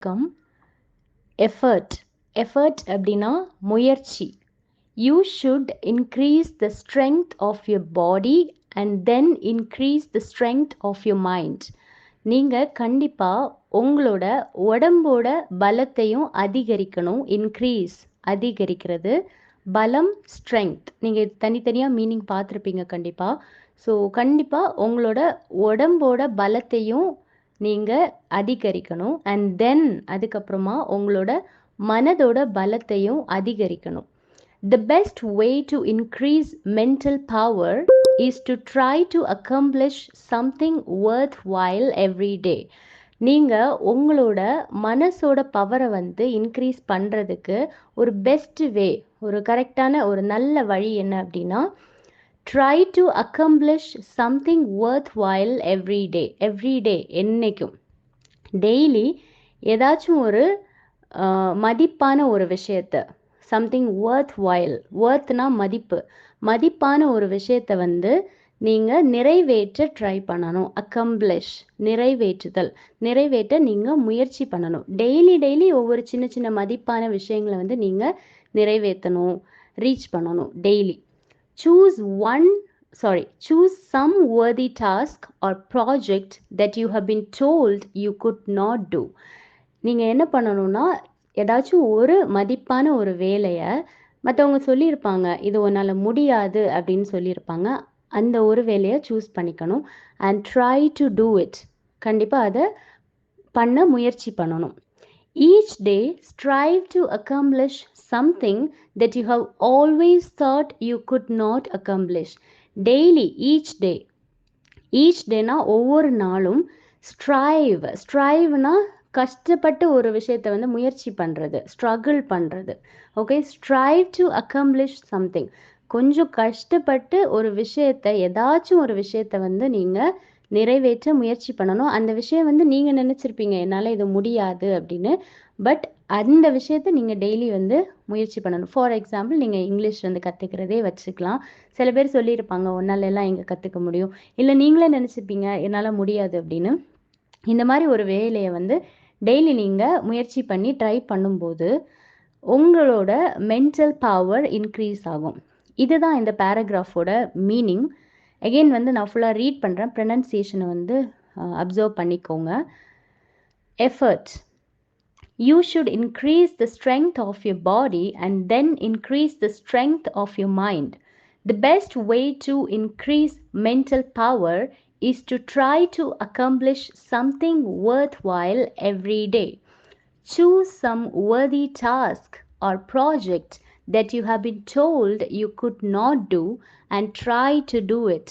come effort. Effort அப்படின்னா முயற்சி. You should increase the strength of your body and then increase the strength of your mind. நீங்கள் கண்டிப்பாக உங்களோட உடம்போட பலத்தையும் அதிகரிக்கணும். இன்க்ரீஸ் அதிகரிக்கிறது, பலம் ஸ்ட்ரென்த். நீங்கள் தனித்தனியாக மீனிங் பார்த்துருப்பீங்க கண்டிப்பாக. ஸோ கண்டிப்பாக உங்களோட உடம்போட பலத்தையும் நீங்கள் அதிகரிக்கணும். அண்ட் தென் அதுக்கப்புறமா உங்களோட மனதோட பலத்தையும் அதிகரிக்கணும். The best way to increase mental power is to try to accomplish something worthwhile every day. நீங்கள் உங்களோட மனசோட பவரை வந்து இன்க்ரீஸ் பண்ணுறதுக்கு ஒரு பெஸ்ட் வே, ஒரு கரெக்டான ஒரு நல்ல வழி என்ன அப்படின்னா, try to accomplish something worthwhile every day. Every day என்றைக்கும் டெய்லி ஏதாச்சும் ஒரு மதிப்பான ஒரு விஷயத்தை, சம்திங் worthwhile, worthனா மதிப்பு, மதிப்பான ஒரு விஷயத்தை வந்து நீங்கள் நிறைவேற்ற ட்ரை பண்ணணும். அக்கம்ப்ளிஷ் நிறைவேற்றுதல், நிறைவேற்ற நீங்கள் முயற்சி பண்ணணும். டெய்லி ஒவ்வொரு சின்ன சின்ன மதிப்பான விஷயங்களை வந்து நீங்கள் நிறைவேற்றணும், ரீச் பண்ணணும் daily. Choose some worthy task or project that you have been told you could not do. நீங்கள் என்ன பண்ணணும்னா, ஏதாச்சும் ஒரு மதிப்பான ஒரு வேலையை மற்றவங்க சொல்லியிருப்பாங்க, இது உன்னால் முடியாது அப்படின்னு சொல்லியிருப்பாங்க, அந்த ஒரு வேலையை சூஸ் பண்ணிக்கணும். And try to do it, கண்டிப்பாக அதை பண்ண முயற்சி பண்ணணும். Each day strive to accomplish something that you have always thought you could not accomplish. Daily each டேனா ஒவ்வொரு நாளும் ஸ்ட்ரைவ்னா கஷ்டப்பட்டு ஒரு விஷயத்தை வந்து முயற்சி பண்ணுறது, ஸ்ட்ரகிள் பண்ணுறது. Okay, strive to accomplish something, கொஞ்சம் கஷ்டப்பட்டு ஒரு விஷயத்தை, ஏதாச்சும் ஒரு விஷயத்தை வந்து நீங்கள் நிறைவேற்ற முயற்சி பண்ணணும். அந்த விஷயம் வந்து நீங்கள் நினச்சிருப்பீங்க என்னால் இது முடியாது அப்படின்னு, பட் அந்த விஷயத்தை நீங்கள் டெய்லி வந்து முயற்சி பண்ணணும். ஃபார் எக்ஸாம்பிள், நீங்கள் இங்கிலீஷ் வந்து கற்றுக்கிறதே வச்சுக்கலாம். சில பேர் சொல்லியிருப்பாங்க உன்னால் எல்லாம் எங்கே கற்றுக்க முடியும், இல்லை நீங்களே நினச்சிருப்பீங்க என்னால் முடியாது அப்படின்னு. இந்த மாதிரி ஒரு வேலையை வந்து டெய்லி நீங்கள் முயற்சி பண்ணி ட்ரை பண்ணும்போது உங்களோட மென்டல் பவர் இன்க்ரீஸ் ஆகும். இதுதான் இந்த பேராகிராஃபோட மீனிங். அகெயின் வந்து நான் ஃபுல்லாக ரீட் பண்ணுறேன், ப்ரொனன்சியேஷனை வந்து அப்சர்வ் பண்ணிக்கோங்க. Effort. You should increase the strength of your body and then increase the strength of your mind. The best way to increase mental power is to try to accomplish something worthwhile every day. Choose some worthy task or project that you have been told you could not do and try to do it.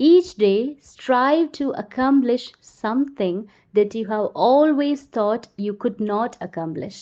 Each day, strive to accomplish something that you have always thought you could not accomplish.